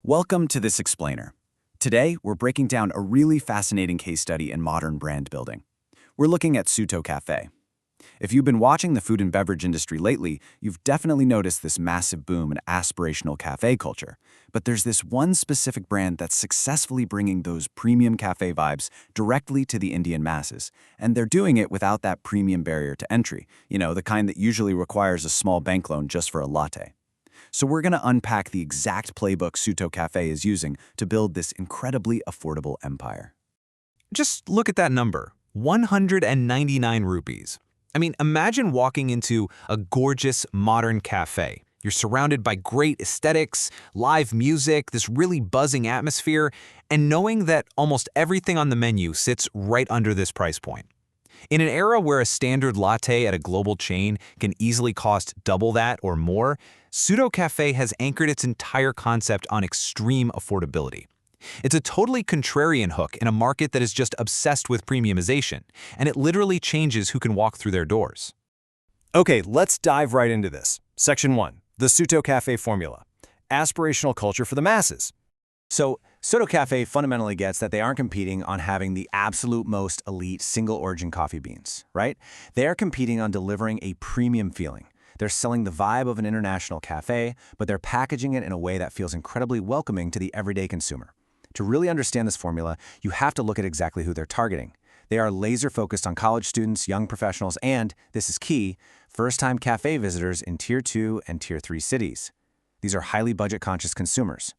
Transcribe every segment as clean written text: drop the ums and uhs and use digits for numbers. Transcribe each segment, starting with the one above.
Welcome to this explainer. Today, we're breaking down a really fascinating case study in modern brand building. We're looking at Suto Cafe. If you've been watching the food and beverage industry lately, you've definitely noticed this massive boom in aspirational cafe culture. But there's this one specific brand that's successfully bringing those premium cafe vibes directly to the Indian masses. And they're doing it without that premium barrier to entry, the kind that usually requires a small bank loan just for a latte. So we're going to unpack the exact playbook Suto Cafe is using to build this incredibly affordable empire. Just look at that number, 199 rupees. Imagine walking into a gorgeous modern cafe. You're surrounded by great aesthetics, live music, this really buzzing atmosphere, and knowing that almost everything on the menu sits right under this price point. In an era where a standard latte at a global chain can easily cost double that or more, Suto Cafe has anchored its entire concept on extreme affordability. It's a totally contrarian hook in a market that is just obsessed with premiumization, and it literally changes who can walk through their doors. Okay, let's dive right into this. Section 1, the Suto Cafe formula. Aspirational culture for the masses. So, Suto Cafe fundamentally gets that they aren't competing on having the absolute most elite single-origin coffee beans, right? They are competing on delivering a premium feeling. They're selling the vibe of an international cafe, but they're packaging it in a way that feels incredibly welcoming to the everyday consumer. To really understand this formula, you have to look at exactly who they're targeting. They are laser-focused on college students, young professionals, and, this is key, first-time cafe visitors in Tier 2 and Tier 3 cities. These are highly budget-conscious consumers.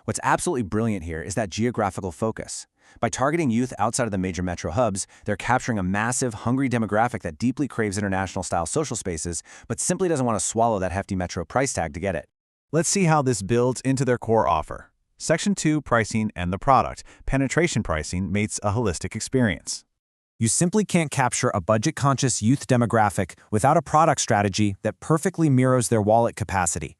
What's absolutely brilliant here is that geographical focus. By targeting youth outside of the major metro hubs, they're capturing a massive, hungry demographic that deeply craves international-style social spaces, but simply doesn't want to swallow that hefty metro price tag to get it. Let's see how this builds into their core offer. Section 2, pricing and the product. Penetration pricing makes a holistic experience. You simply can't capture a budget-conscious youth demographic without a product strategy that perfectly mirrors their wallet capacity.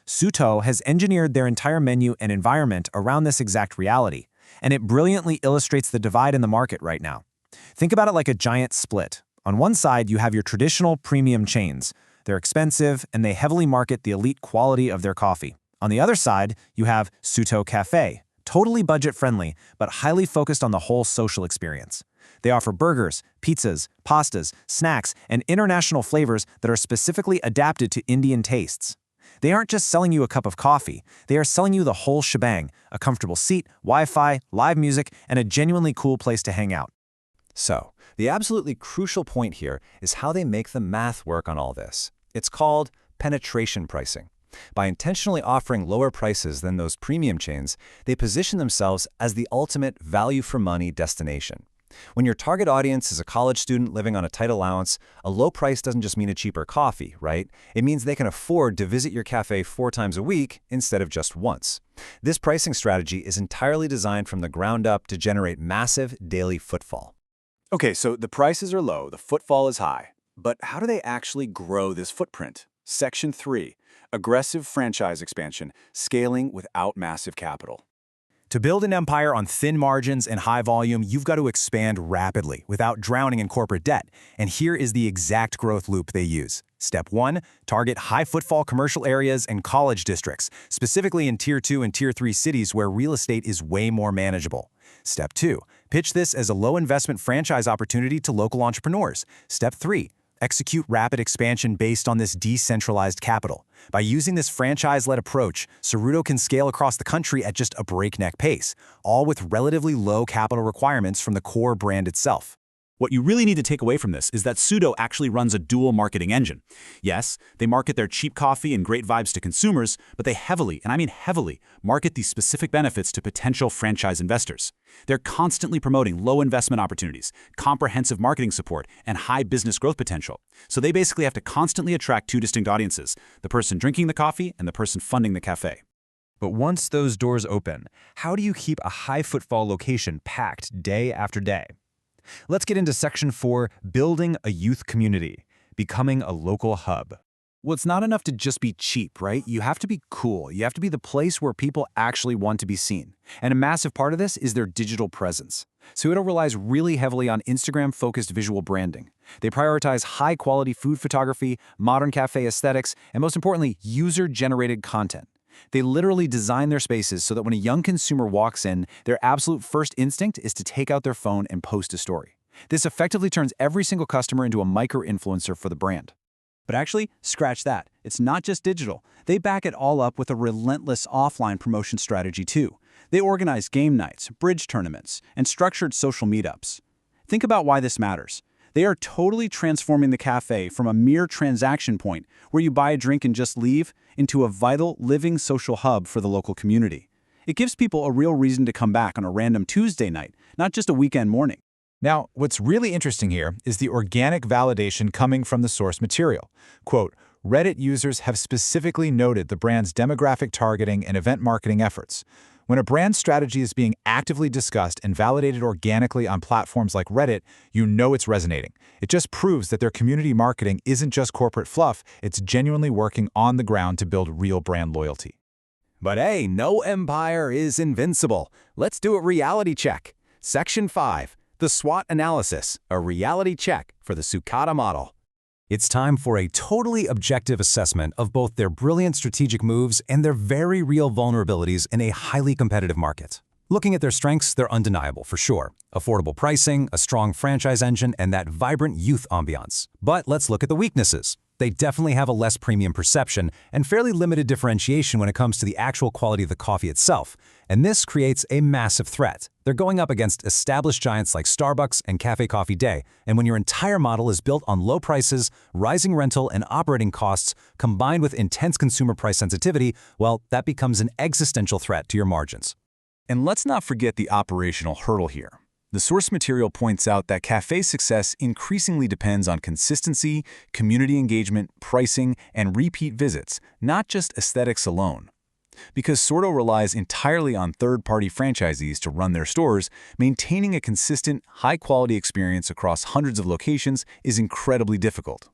Suto has engineered their entire menu and environment around this exact reality, and it brilliantly illustrates the divide in the market right now. Think about it like a giant split. On one side, you have your traditional premium chains. They're expensive, and they heavily market the elite quality of their coffee. On the other side, you have Suto Cafe, totally budget-friendly, but highly focused on the whole social experience. They offer burgers, pizzas, pastas, snacks, and international flavors that are specifically adapted to Indian tastes. They aren't just selling you a cup of coffee, they are selling you the whole shebang, a comfortable seat, Wi-Fi, live music, and a genuinely cool place to hang out. So, the absolutely crucial point here is how they make the math work on all this. It's called penetration pricing. By intentionally offering lower prices than those premium chains, they position themselves as the ultimate value-for-money destination. When your target audience is a college student living on a tight allowance, a low price doesn't just mean a cheaper coffee, right? It means they can afford to visit your cafe 4 times a week instead of just once. This pricing strategy is entirely designed from the ground up to generate massive daily footfall. Okay, so the prices are low, the footfall is high. But how do they actually grow this footprint? Section 3, aggressive franchise expansion, scaling without massive capital. To build an empire on thin margins and high volume, you've got to expand rapidly without drowning in corporate debt. And here is the exact growth loop they use. Step 1, target high-footfall commercial areas and college districts, specifically in Tier 2 and Tier 3 cities where real estate is way more manageable. Step 2, pitch this as a low-investment franchise opportunity to local entrepreneurs. Step 3, execute rapid expansion based on this decentralized capital. By using this franchise-led approach, Suto can scale across the country at just a breakneck pace, all with relatively low capital requirements from the core brand itself. What you really need to take away from this is that Suto actually runs a dual marketing engine. Yes, they market their cheap coffee and great vibes to consumers, but they heavily, and I mean heavily, market these specific benefits to potential franchise investors. They're constantly promoting low investment opportunities, comprehensive marketing support, and high business growth potential. So they basically have to constantly attract 2 distinct audiences, the person drinking the coffee and the person funding the cafe. But once those doors open, how do you keep a high-footfall location packed day after day? Let's get into Section 4, building a youth community, becoming a local hub. Well, it's not enough to just be cheap, right? You have to be cool. You have to be the place where people actually want to be seen. And a massive part of this is their digital presence. Suto relies really heavily on Instagram-focused visual branding. They prioritize high-quality food photography, modern cafe aesthetics, and most importantly, user-generated content. They literally design their spaces so that when a young consumer walks in, their absolute first instinct is to take out their phone and post a story. This effectively turns every single customer into a micro-influencer for the brand. But actually, scratch that. It's not just digital. They back it all up with a relentless offline promotion strategy too. They organize game nights, bridge tournaments, and structured social meetups. Think about why this matters. They are totally transforming the cafe from a mere transaction point where you buy a drink and just leave into a vital, living social hub for the local community. It gives people a real reason to come back on a random Tuesday night, not just a weekend morning. Now, what's really interesting here is the organic validation coming from the source material. Quote, Reddit users have specifically noted the brand's demographic targeting and event marketing efforts. When a brand strategy is being actively discussed and validated organically on platforms like Reddit, you know it's resonating. It just proves that their community marketing isn't just corporate fluff, it's genuinely working on the ground to build real brand loyalty. But hey, no empire is invincible. Let's do a reality check. Section 5, the SWOT analysis, a reality check for the Suto model. It's time for a totally objective assessment of both their brilliant strategic moves and their very real vulnerabilities in a highly competitive market. Looking at their strengths, they're undeniable for sure. Affordable pricing, a strong franchise engine, and that vibrant youth ambiance. But let's look at the weaknesses. They definitely have a less premium perception and fairly limited differentiation when it comes to the actual quality of the coffee itself. And this creates a massive threat. They're going up against established giants like Starbucks and Cafe Coffee Day, and when your entire model is built on low prices, rising rental and operating costs, combined with intense consumer price sensitivity, well, that becomes an existential threat to your margins. And let's not forget the operational hurdle here. The source material points out that cafe success increasingly depends on consistency, community engagement, pricing, and repeat visits, not just aesthetics alone. Because Suto relies entirely on third-party franchisees to run their stores, maintaining a consistent, high-quality experience across hundreds of locations is incredibly difficult.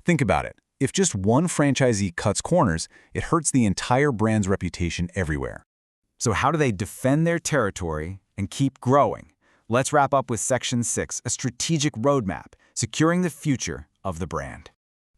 Think about it. If just one franchisee cuts corners, it hurts the entire brand's reputation everywhere. So how do they defend their territory and keep growing? Let's wrap up with Section 6, a strategic roadmap, securing the future of the brand.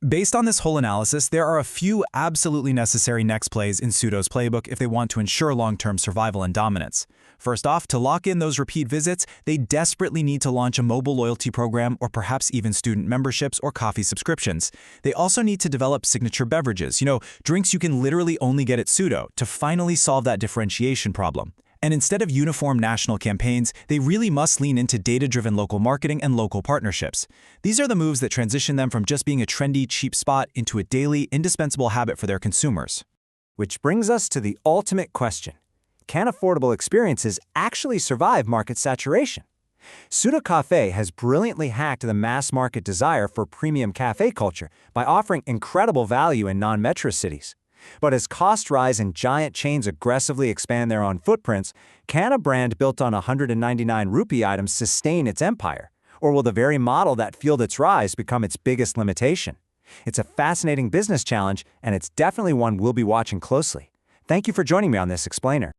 Based on this whole analysis, there are a few absolutely necessary next plays in Suto's playbook if they want to ensure long-term survival and dominance. First off, to lock in those repeat visits, they desperately need to launch a mobile loyalty program or perhaps even student memberships or coffee subscriptions. They also need to develop signature beverages, drinks you can literally only get at Suto, to finally solve that differentiation problem. And instead of uniform national campaigns, they really must lean into data-driven local marketing and local partnerships. These are the moves that transition them from just being a trendy, cheap spot into a daily, indispensable habit for their consumers. Which brings us to the ultimate question. Can affordable experiences actually survive market saturation? Suto Cafe has brilliantly hacked the mass market desire for premium cafe culture by offering incredible value in non-metro cities. But as costs rise and giant chains aggressively expand their own footprints, can a brand built on 199 rupee items sustain its empire? Or will the very model that fueled its rise become its biggest limitation? It's a fascinating business challenge, and it's definitely one we'll be watching closely. Thank you for joining me on this explainer.